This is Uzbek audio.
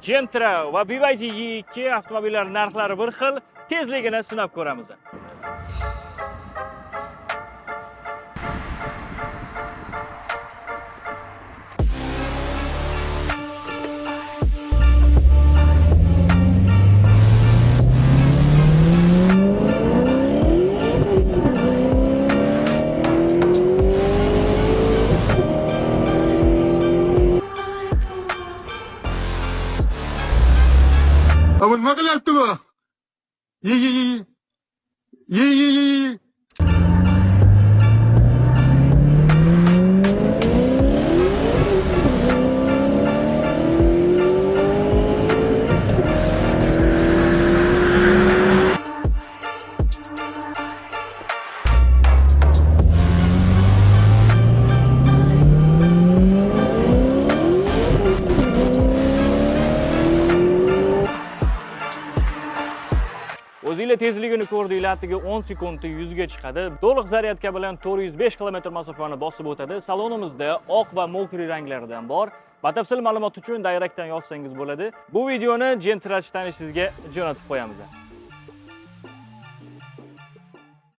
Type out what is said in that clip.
Gentra va BYD E2 avtomobillar narxlari bir xil, tezligini sinab ko'ramiz. Ama nima qilyapti bu? Ye. O'zingizlar tezligini ko'rdinglar, atigi 10 sekundda 100 ga chiqadi. To'liq zaryadka bilan 405 km masofani bosib o'tadi. Salonimizda oq va mokriy ranglardan bor. Batafsil ma'lumot uchun direktdan yozsangiz bo'ladi. Bu videoni Gentra tanishingizga jo'natib qo'yamiz.